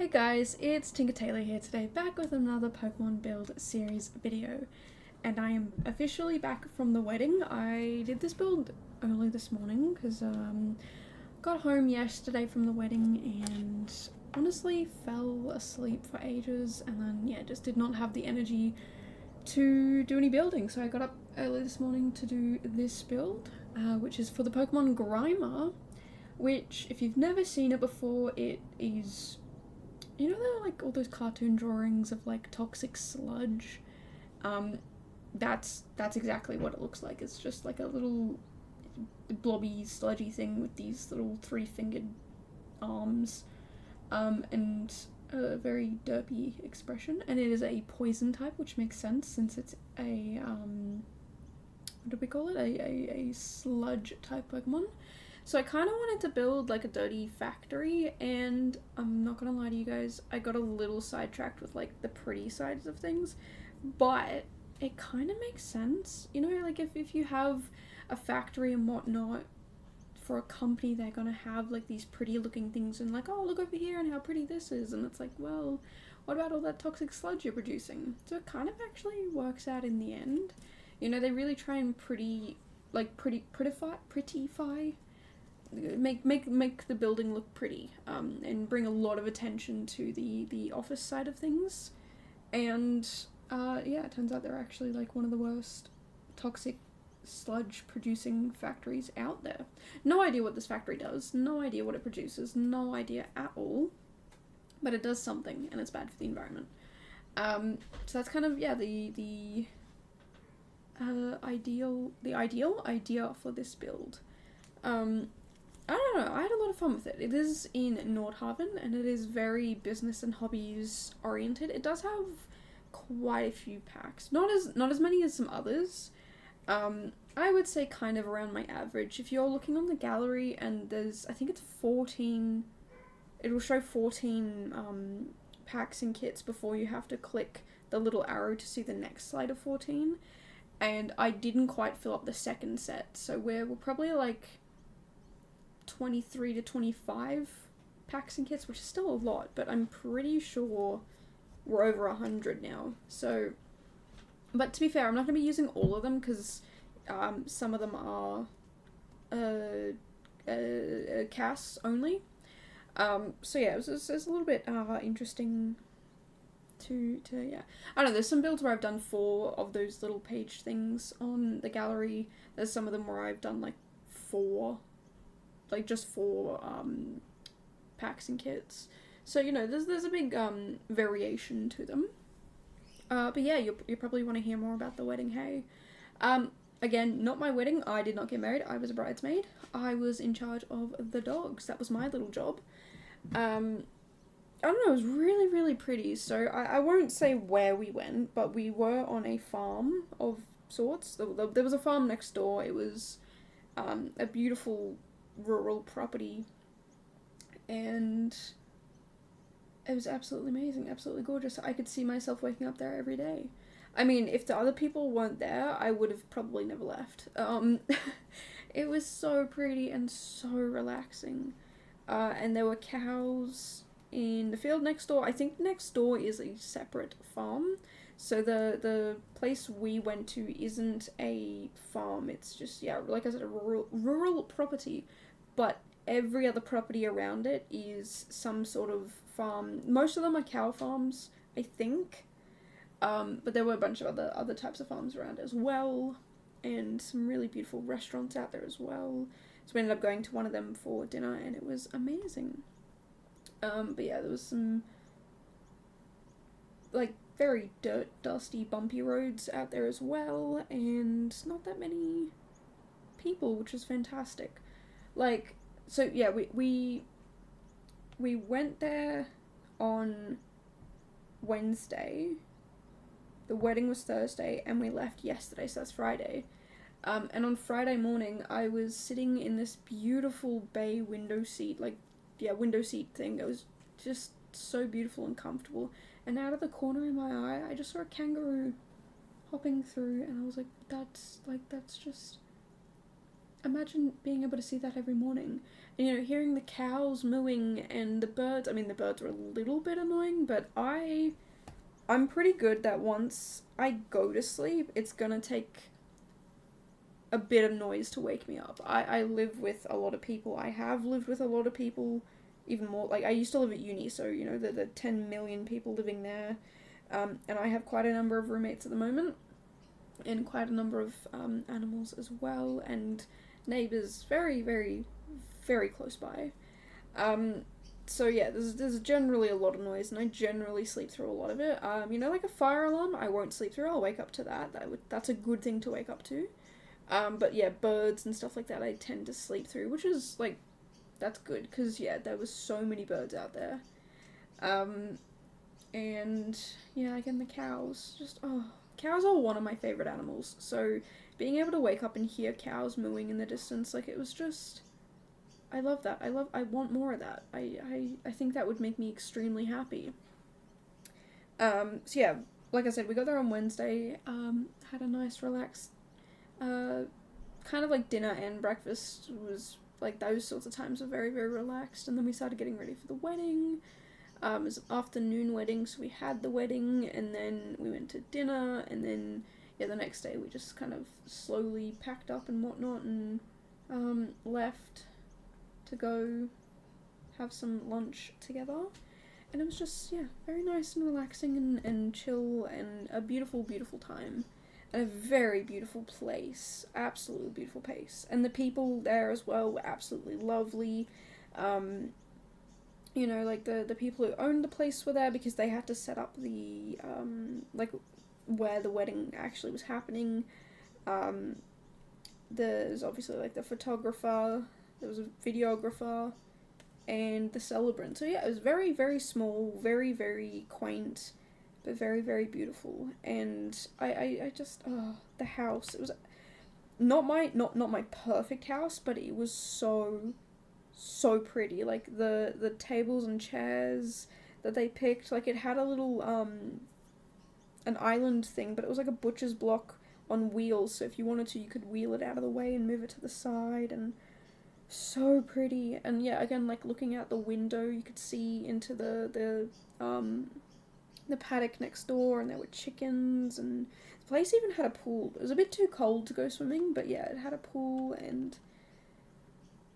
Hey guys, it's Tinker Taylor here today, back with another Pokemon build series video. And I am officially back from the wedding. I did this build early this morning because got home yesterday from the wedding and honestly fell asleep for ages, and then just did not have the energy to do any building. So I got up early this morning to do this build, which is for the Pokemon Grimer, which if you've never seen it before, it is, you know, there are like all those cartoon drawings of like toxic sludge. That's exactly what it looks like. It's just like a little blobby, sludgy thing with these little three-fingered arms, and a very derpy expression. And it is a poison type, which makes sense since it's a what do we call it? A sludge type Pokemon. So I kind of wanted to build like a dirty factory, and I'm not gonna lie to you guys, I got a little sidetracked with like the pretty sides of things, but it kind of makes sense, you know, like if you have a factory and whatnot for a company, they're gonna have like these pretty looking things and like, oh, look over here and how pretty this is, and it's like, well, what about all that toxic sludge you're producing? So it kind of actually works out in the end, you know. They really try and prettify make the building look pretty, and bring a lot of attention to the office side of things. And it turns out they're actually like one of the worst toxic sludge producing factories out there. No idea what this factory does, no idea what it produces, no idea at all, but it does something and it's bad for the environment. So that's kind of the ideal idea for this build. I don't know, I had a lot of fun with it. It is in Nordhaven, and it is very business and hobbies oriented. It does have quite a few packs. Not as many as some others. I would say kind of around my average. If you're looking on the gallery and there's, I think it's 14, it will show 14 packs and kits before you have to click the little arrow to see the next slide of 14. And I didn't quite fill up the second set, so we're probably like 23 to 25 packs and kits, which is still a lot, but I'm pretty sure we're over 100 now. So, but to be fair, I'm not going to be using all of them because some of them are casts only. So yeah, it was a little bit interesting to I don't know, there's some builds where I've done 4 of those little page things on the gallery. There's some of them where I've done like 4 packs and kits. So, you know, there's a big variation to them. But yeah, you probably want to hear more about the wedding, hey? Again, not my wedding. I did not get married. I was a bridesmaid. I was in charge of the dogs. That was my little job. I don't know, it was really, really pretty. So I won't say where we went, but we were on a farm of sorts. There was a farm next door. It was a beautiful rural property, and it was absolutely amazing, absolutely gorgeous. I could see myself waking up there every day. I mean, if the other people weren't there, I would have probably never left. It was so pretty and so relaxing. And there were cows in the field next door. I think next door is a separate farm. So the place we went to isn't a farm. It's just, like I said, a rural property. But every other property around it is some sort of farm. Most of them are cow farms, I think. But there were a bunch of other types of farms around as well. And some really beautiful restaurants out there as well. So we ended up going to one of them for dinner, and it was amazing. But yeah, there was some like very dusty, bumpy roads out there as well, and not that many people, which was fantastic. Like, so yeah, we went there on Wednesday. The wedding was Thursday, and we left yesterday, so that's Friday. And on Friday morning, I was sitting in this beautiful bay window seat thing. It was just so beautiful and comfortable. And out of the corner of my eye, I just saw a kangaroo hopping through, and I was like, that's imagine being able to see that every morning. And, you know, hearing the cows mooing and the birds. I mean, the birds were a little bit annoying, but I'm pretty good that once I go to sleep, it's gonna take a bit of noise to wake me up. I live with a lot of people. I have lived with a lot of people, even more. Like, I used to live at uni, so, you know, the 10 million people living there. And I have quite a number of roommates at the moment, and quite a number of animals as well, and neighbours very, very, very close by. So yeah, there's generally a lot of noise, and I generally sleep through a lot of it. You know, like a fire alarm, I won't sleep through. I'll wake up to that. That's a good thing to wake up to. But yeah, birds and stuff like that, I tend to sleep through, which is like, that's good, because yeah, there was so many birds out there. And yeah, again, the cows, just, oh, cows are one of my favorite animals. So being able to wake up and hear cows mooing in the distance, like, it was just, I love that. I want more of that. I think that would make me extremely happy. So yeah, like I said, we got there on Wednesday, had a nice relaxed, kind of like dinner and breakfast was, like, those sorts of times were very, very relaxed, and then we started getting ready for the wedding. It was an afternoon wedding, so we had the wedding, and then we went to dinner, and then, yeah, the next day we just kind of slowly packed up and whatnot, and left to go have some lunch together. And it was just, yeah, very nice and relaxing and chill, and a beautiful, beautiful time. And a very beautiful place. Absolutely beautiful place. And the people there as well were absolutely lovely. You know, like, the people who owned the place were there because they had to set up the, like, where the wedding actually was happening. There's obviously, like, the photographer, there was a videographer, and the celebrant. So yeah, it was very, very small, very, very quaint, but very, very beautiful. And I just, oh, the house, it was not my perfect house, but it was so pretty. Like, the tables and chairs that they picked, like, it had a little an island thing, but it was like a butcher's block on wheels, so if you wanted to, you could wheel it out of the way and move it to the side, and so pretty. And yeah, again, like, looking out the window, you could see into the paddock next door, and there were chickens, and the place even had a pool. It was a bit too cold to go swimming, but yeah, it had a pool. And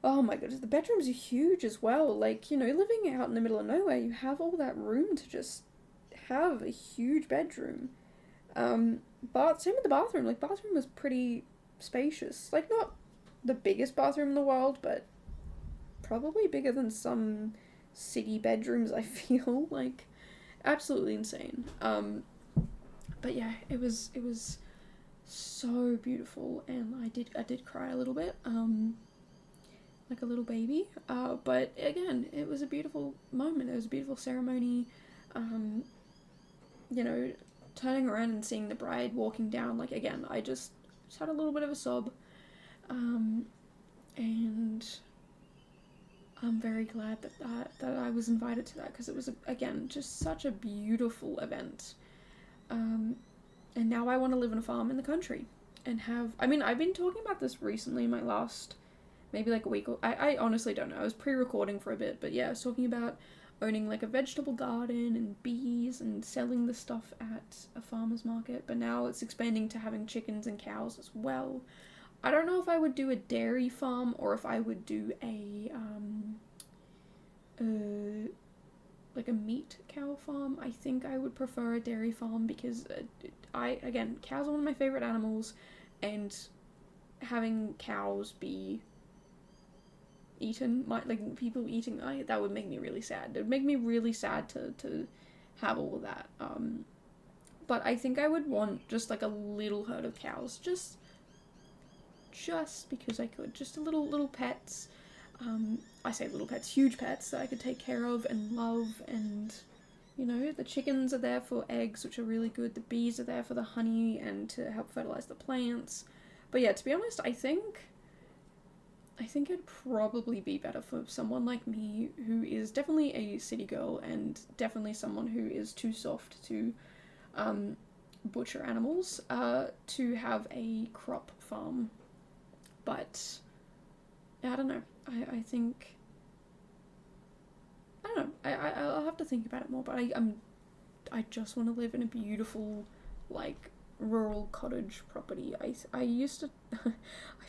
oh my goodness, the bedrooms are huge as well. Like, you know, living out in the middle of nowhere, you have all that room to just have a huge bedroom. But same with the bathroom. Like, bathroom was pretty spacious. Like, not the biggest bathroom in the world, but probably bigger than some city bedrooms, I feel. Like, absolutely insane. But yeah, it was so beautiful, and I did cry a little bit, like a little baby. But again, it was a beautiful moment. It was a beautiful ceremony. You know, turning around and seeing the bride walking down, like, again, I just had a little bit of a sob. And I'm very glad that I was invited to that, because it was, again, just such a beautiful event. And now I want to live on a farm in the country and have, I mean, I've been talking about this recently in my last, maybe like a week, or I honestly don't know, I was pre-recording for a bit, but yeah, I was talking about owning like a vegetable garden and bees and selling the stuff at a farmer's market, but now it's expanding to having chickens and cows as well. I don't know if I would do a dairy farm or if I would do like a meat cow farm. I think I would prefer a dairy farm because again, cows are one of my favorite animals, and having cows be eaten, like people eating, that would make me really sad. It would make me really sad to have all of that. But I think I would want just like a little herd of cows, just because I could, just a little pets. I say little pets, huge pets that I could take care of and love, and you know, the chickens are there for eggs, which are really good. The bees are there for the honey and to help fertilize the plants. But yeah, to be honest, I think it'd probably be better for someone like me, who is definitely a city girl and definitely someone who is too soft to butcher animals, to have a crop farm. But I don't know. I think, I don't know. I'll have to think about it more. But I just want to live in a beautiful, like, rural cottage property. I used to, I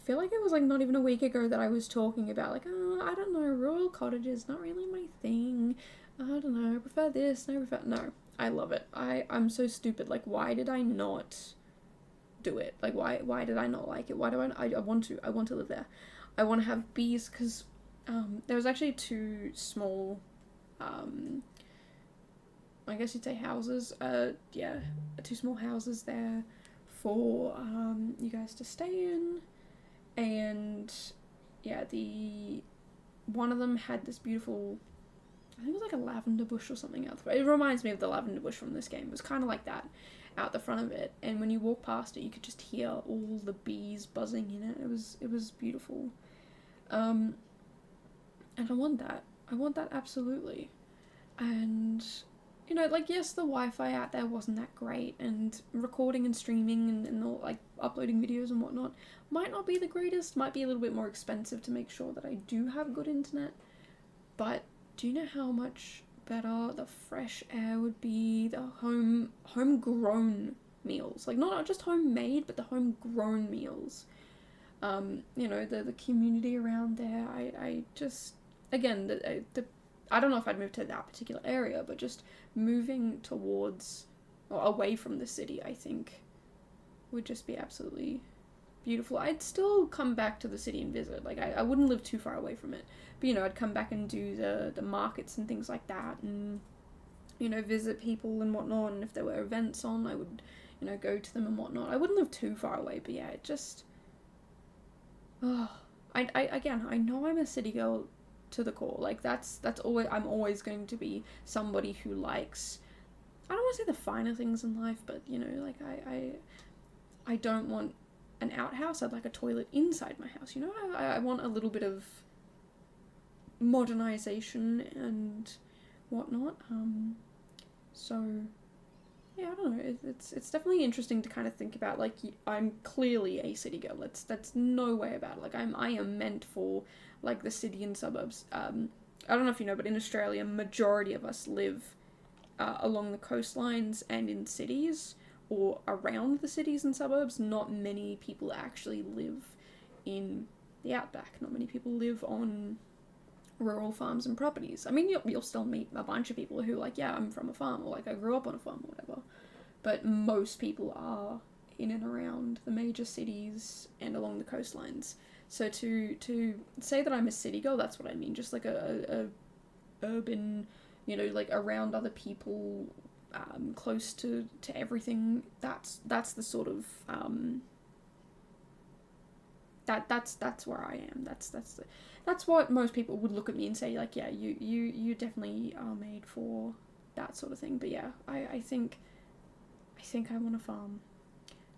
feel like it was like not even a week ago that I was talking about like, oh, I don't know, rural cottages not really my thing. I don't know, I prefer this. No, I love it. I'm so stupid. Like, why did I not do it? Like, why did I not like it? Why do I want to live there. I want to have bees because there was actually two small I guess you'd say houses. Yeah, two small houses there for you guys to stay in, and yeah, the one of them had this beautiful. I think it was like a lavender bush or something else. It reminds me of the lavender bush from this game. It was kind of like that out the front of it, and when you walk past it, you could just hear all the bees buzzing in it. It was beautiful, and I want that. I want that absolutely, and you know, like, yes, the Wi-Fi out there wasn't that great, and recording and streaming and all, like, uploading videos and whatnot might not be the greatest, might be a little bit more expensive to make sure that I do have good internet, but do you know how much better the fresh air would be, the homegrown meals, like, not just homemade, but the homegrown meals, you know, the community around there, I just, again, the I don't know if I'd move to that particular area, but just moving towards or away from the city, I think, would just be absolutely beautiful. I'd still come back to the city and visit. Like, I wouldn't live too far away from it. But, you know, I'd come back and do the markets and things like that and, you know, visit people and whatnot. And if there were events on, I would, you know, go to them and whatnot. I wouldn't live too far away, but yeah, it just... Oh, again, I know I'm a city girl to the core. Like, that's always, I'm always going to be somebody who likes, I don't want to say the finer things in life, but, you know, like, I don't want an outhouse. I'd like a toilet inside my house, you know. I want a little bit of modernization and whatnot. So yeah, I don't know. It's definitely interesting to kind of think about. Like, I'm clearly a city girl. That's no way about it. Like, I am meant for, like, the city and suburbs. I don't know if you know, but in Australia, majority of us live along the coastlines and in cities or around the cities and suburbs. Not many people actually live in the outback. Not many people live on rural farms and properties. I mean, you'll still meet a bunch of people who, like, yeah, I'm from a farm, or, like, I grew up on a farm or whatever. But most people are in and around the major cities and along the coastlines. So to say that I'm a city girl, that's what I mean. Just like a urban, you know, like around other people, close to everything. That's the sort of that's where I am. That's what most people would look at me and say, like, yeah, you definitely are made for that sort of thing. But yeah, I think I want to farm.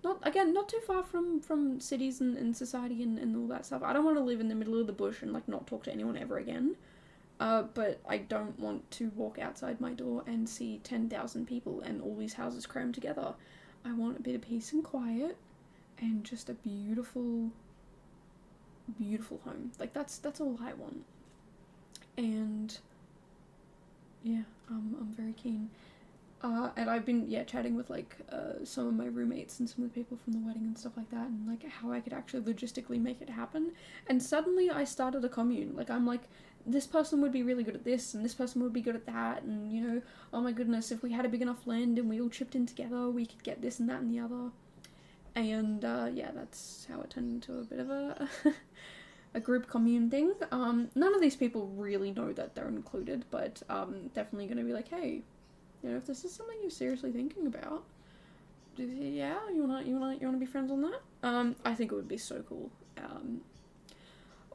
Not too far from cities and society and all that stuff. I don't want to live in the middle of the bush and, like, not talk to anyone ever again. But I don't want to walk outside my door and see 10,000 people and all these houses crammed together. I want a bit of peace and quiet and just a beautiful, beautiful home. Like, that's all I want. And yeah, I'm very keen. And I've been, chatting with, like, some of my roommates and some of the people from the wedding and stuff like that, and, like, how I could actually logistically make it happen. And suddenly I started a commune. Like, I'm like, this person would be really good at this, and this person would be good at that, and, you know, oh my goodness, if we had a big enough land and we all chipped in together, we could get this and that and the other. And, yeah, that's how it turned into a bit of a a group commune thing. None of these people really know that they're included, but definitely gonna be like, hey, you know, if this is something you're seriously thinking about, yeah, you wanna be friends on that? I think it would be so cool.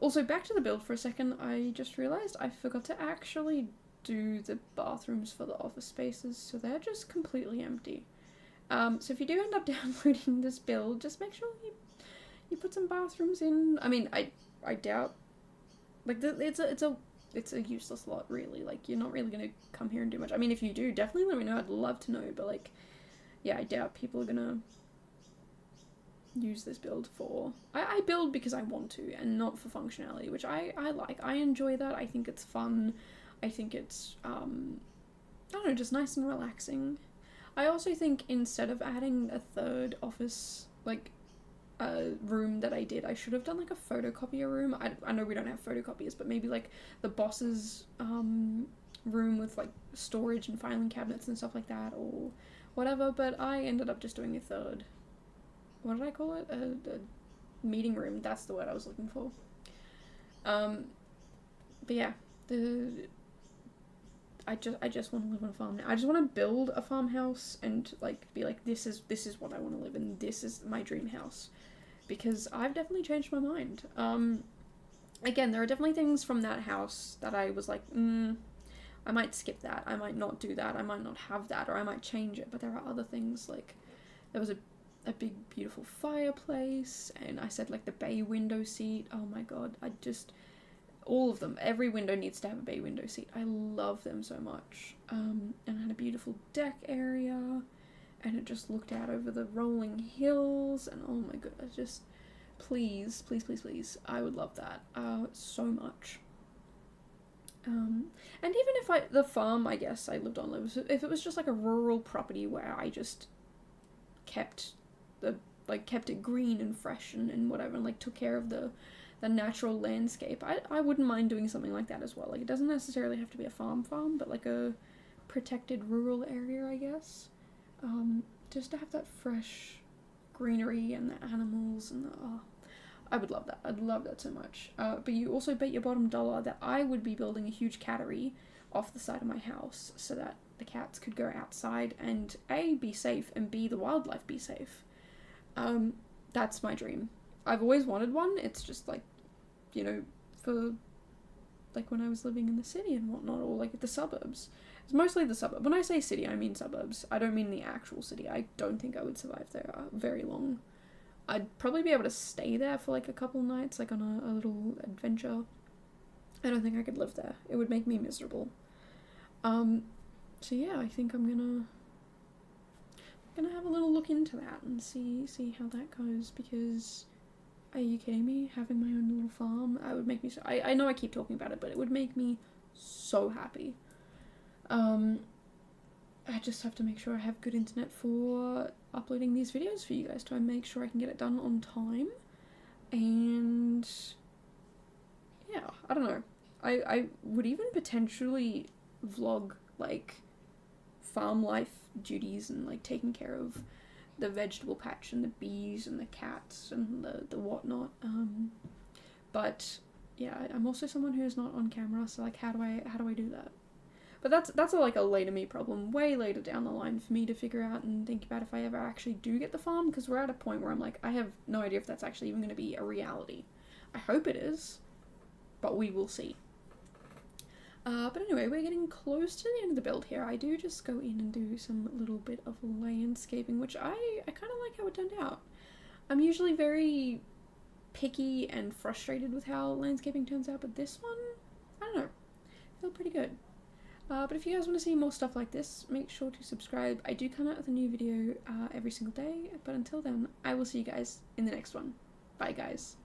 Also, back to the build for a second, I just realised I forgot to actually do the bathrooms for the office spaces, so they're just completely empty. So if you do end up downloading this build, just make sure you put some bathrooms in. I mean, I doubt, like, it's a useless lot, really. Like, you're not really gonna come here and do much. I mean, if you do, definitely let me know. I'd love to know. But, like, yeah, I doubt people are gonna use this build for. I build because I want to and not for functionality, which I like. I enjoy that. I think it's fun. I think it's, I don't know, just nice and relaxing. I also think instead of adding a third office, like, room that I did, I should have done, like, a photocopier room. I know we don't have photocopiers, but maybe, like, the boss's, room with, like, storage and filing cabinets and stuff like that, or whatever, but I ended up just doing a third. What did I call it? A meeting room. That's the word I was looking for. But yeah, I just want to live on a farm now. I just want to build a farmhouse and, like, be like, this is what I want to live in. This is my dream house, because I've definitely changed my mind. Again, there are definitely things from that house that I was like, I might skip that. I might not do that. I might not have that, or I might change it. But there are other things, like there was a big beautiful fireplace, and I said, like, the bay window seat. Oh my god, all of them. Every window needs to have a bay window seat. I love them so much. And it had a beautiful deck area, and it just looked out over the rolling hills, and oh my god, just please, please, please, please, I would love that so much. And even if the farm, I guess, I lived on, if it was just like a rural property where I just kept it green and fresh and whatever, and like took care of the natural landscape, I wouldn't mind doing something like that as well. Like, it doesn't necessarily have to be a farm, but like a protected rural area, I guess. Just to have that fresh greenery and the animals and I would love that. I'd love that so much. But you also bet your bottom dollar that I would be building a huge cattery off the side of my house so that the cats could go outside and A, be safe, and B, the wildlife be safe. That's my dream. I've always wanted one. It's just like, you know, for like when I was living in the city and whatnot, or like the suburbs. It's mostly the suburb. When I say city, I mean suburbs. I don't mean the actual city. I don't think I would survive there very long. I'd probably be able to stay there for like a couple nights, like on a little adventure. I don't think I could live there. It would make me miserable. So yeah, I think I'm gonna have a little look into that and see how that goes, because are you kidding me? Having my own little farm, would make me so, I know I keep talking about it, but it would make me so happy. I just have to make sure I have good internet for uploading these videos for you guys to make sure I can get it done on time. And yeah, I don't know. I would even potentially vlog like farm life duties and like taking care of the vegetable patch and the bees and the cats and the whatnot. But yeah, I'm also someone who is not on camera, so like how do I do that? But that's like a later me problem, way later down the line for me to figure out and think about if I ever actually do get the farm, because we're at a point where I'm like, I have no idea if that's actually even going to be a reality. I hope it is, but we will see. But anyway, we're getting close to the end of the build here. I do just go in and do some little bit of landscaping, which I kind of like how it turned out. I'm usually very picky and frustrated with how landscaping turns out, but this one, I don't know, I feel pretty good. But if you guys want to see more stuff like this, make sure to subscribe. I do come out with a new video every single day, but until then, I will see you guys in the next one. Bye, guys.